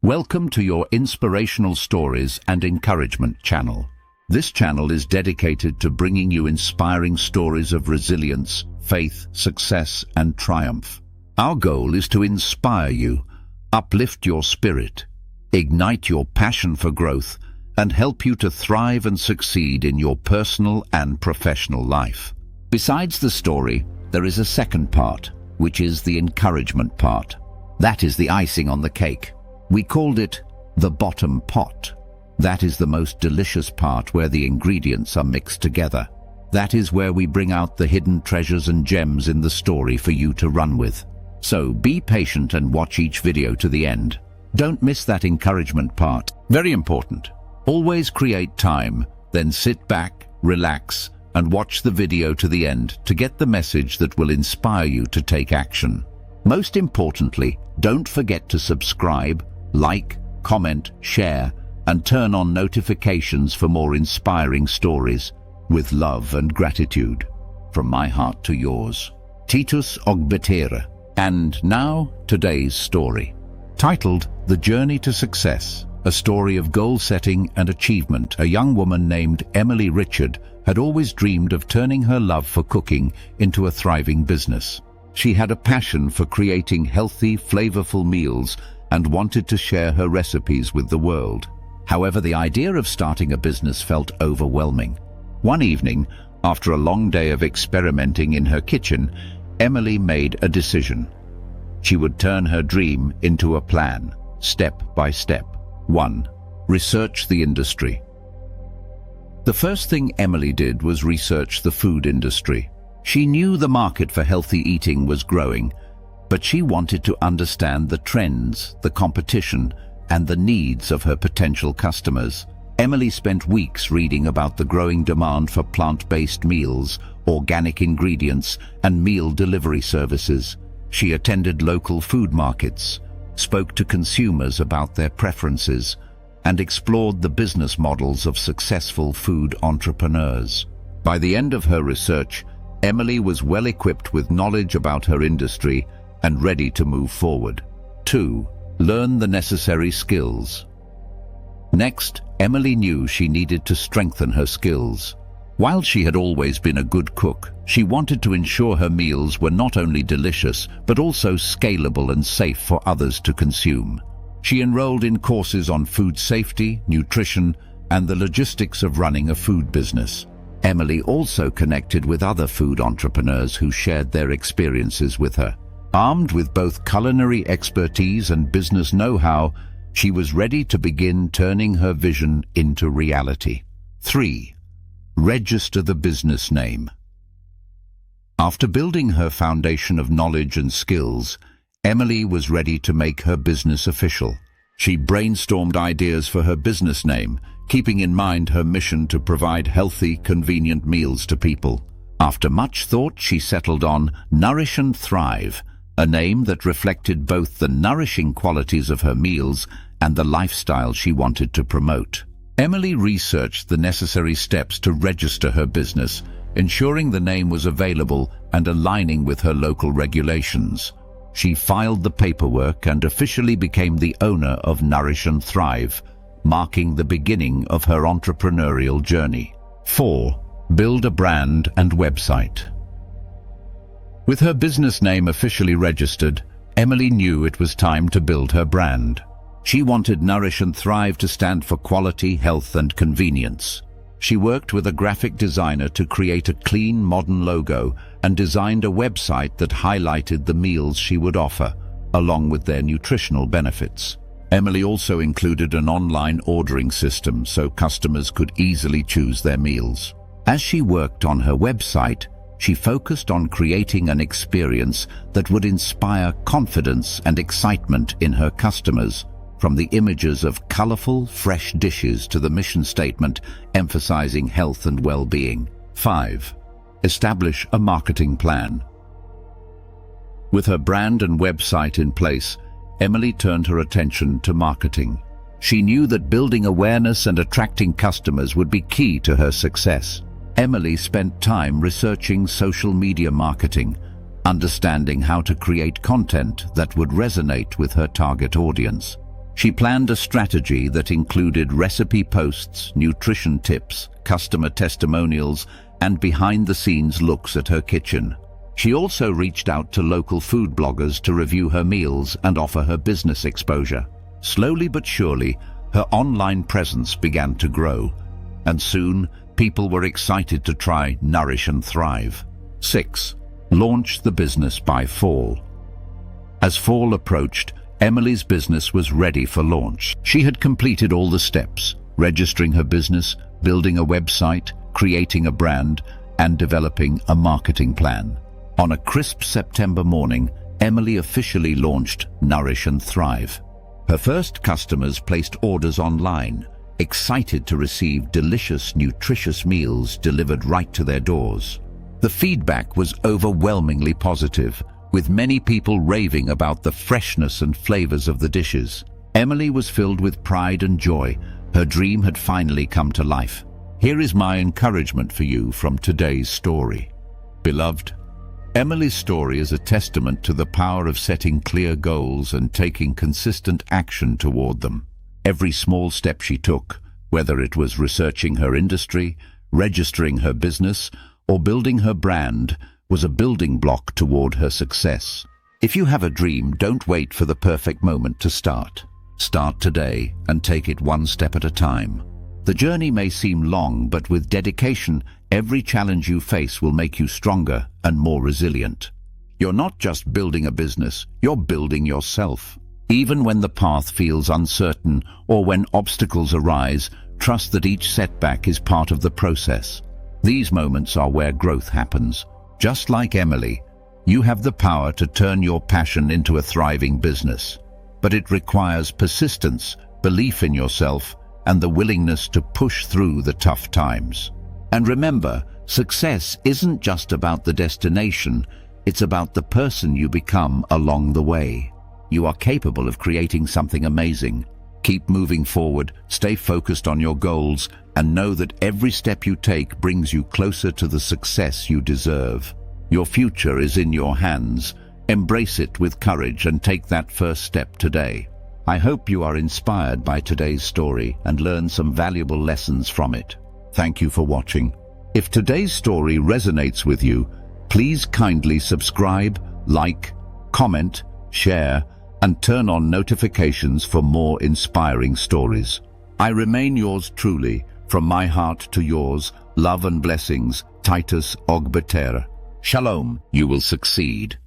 Welcome to your inspirational stories and encouragement channel. This channel is dedicated to bringing you inspiring stories of resilience, faith, success, and triumph. Our goal is to inspire you, uplift your spirit, ignite your passion for growth, and help you to thrive and succeed in your personal and professional life. Besides the story, there is a second part, which is the encouragement part. That is the icing on the cake. We called it the bottom pot. That is the most delicious part, where the ingredients are mixed together. That is where we bring out the hidden treasures and gems in the story for you to run with. So be patient and watch each video to the end. Don't miss that encouragement part. Very important. Always create time, then sit back, relax, and watch the video to the end to get the message that will inspire you to take action. Most importantly, don't forget to subscribe, like, comment, share, and turn on notifications for more inspiring stories. With love and gratitude, from my heart to yours. Titus Ogbetere. And now, today's story. Titled, The Journey to Success, a story of goal setting and achievement. A young woman named Emily Richard had always dreamed of turning her love for cooking into a thriving business. She had a passion for creating healthy, flavorful meals and wanted to share her recipes with the world. However, the idea of starting a business felt overwhelming. One evening, after a long day of experimenting in her kitchen, Emily made a decision. She would turn her dream into a plan, step by step. 1. Research the industry. The first thing Emily did was research the food industry. She knew the market for healthy eating was growing, but she wanted to understand the trends, the competition, and the needs of her potential customers. Emily spent weeks reading about the growing demand for plant-based meals, organic ingredients, and meal delivery services. She attended local food markets, spoke to consumers about their preferences, and explored the business models of successful food entrepreneurs. By the end of her research, Emily was well equipped with knowledge about her industry and ready to move forward. 2. Learn the necessary skills. Next, Emily knew she needed to strengthen her skills. While she had always been a good cook, she wanted to ensure her meals were not only delicious, but also scalable and safe for others to consume. She enrolled in courses on food safety, nutrition, and the logistics of running a food business. Emily also connected with other food entrepreneurs who shared their experiences with her. Armed with both culinary expertise and business know-how, she was ready to begin turning her vision into reality. 3. Register the business name. After building her foundation of knowledge and skills, Emily was ready to make her business official. She brainstormed ideas for her business name, keeping in mind her mission to provide healthy, convenient meals to people. After much thought, she settled on Nourish Thrive, a name that reflected both the nourishing qualities of her meals and the lifestyle she wanted to promote. Emily researched the necessary steps to register her business, ensuring the name was available and aligning with her local regulations. She filed the paperwork and officially became the owner of Nourish Thrive, marking the beginning of her entrepreneurial journey. 4. Build a brand and website. With her business name officially registered, Emily knew it was time to build her brand. She wanted Nourish Thrive to stand for quality, health, and convenience. She worked with a graphic designer to create a clean, modern logo and designed a website that highlighted the meals she would offer, along with their nutritional benefits. Emily also included an online ordering system so customers could easily choose their meals. As she worked on her website, she focused on creating an experience that would inspire confidence and excitement in her customers, from the images of colorful, fresh dishes to the mission statement emphasizing health and well-being. 5. Establish a marketing plan. With her brand and website in place, Emily turned her attention to marketing. She knew that building awareness and attracting customers would be key to her success. Emily spent time researching social media marketing, understanding how to create content that would resonate with her target audience. She planned a strategy that included recipe posts, nutrition tips, customer testimonials, and behind-the-scenes looks at her kitchen. She also reached out to local food bloggers to review her meals and offer her business exposure. Slowly but surely, her online presence began to grow, and soon people were excited to try Nourish and Thrive. 6. Launch the business by fall. As fall approached, Emily's business was ready for launch. She had completed all the steps: registering her business, building a website, creating a brand, and developing a marketing plan. On a crisp September morning, Emily officially launched Nourish and Thrive. Her first customers placed orders online, excited to receive delicious, nutritious meals delivered right to their doors. The feedback was overwhelmingly positive, with many people raving about the freshness and flavors of the dishes. Emily was filled with pride and joy. Her dream had finally come to life. Here is my encouragement for you from today's story. Beloved, Emily's story is a testament to the power of setting clear goals and taking consistent action toward them. Every small step she took, whether it was researching her industry, registering her business, or building her brand, was a building block toward her success. If you have a dream, don't wait for the perfect moment to start. Start today and take it one step at a time. The journey may seem long, but with dedication, every challenge you face will make you stronger and more resilient. You're not just building a business, you're building yourself. Even when the path feels uncertain or when obstacles arise, trust that each setback is part of the process. These moments are where growth happens. Just like Emily, you have the power to turn your passion into a thriving business. But it requires persistence, belief in yourself, and the willingness to push through the tough times. And remember, success isn't just about the destination, it's about the person you become along the way. You are capable of creating something amazing. Keep moving forward, stay focused on your goals, and know that every step you take brings you closer to the success you deserve. Your future is in your hands. Embrace it with courage and take that first step today. I hope you are inspired by today's story and learn some valuable lessons from it. Thank you for watching. If today's story resonates with you, please kindly subscribe, like, comment, share, and turn on notifications for more inspiring stories. I remain yours truly, from my heart to yours, love and blessings, Titus Ogbeter. Shalom, you will succeed.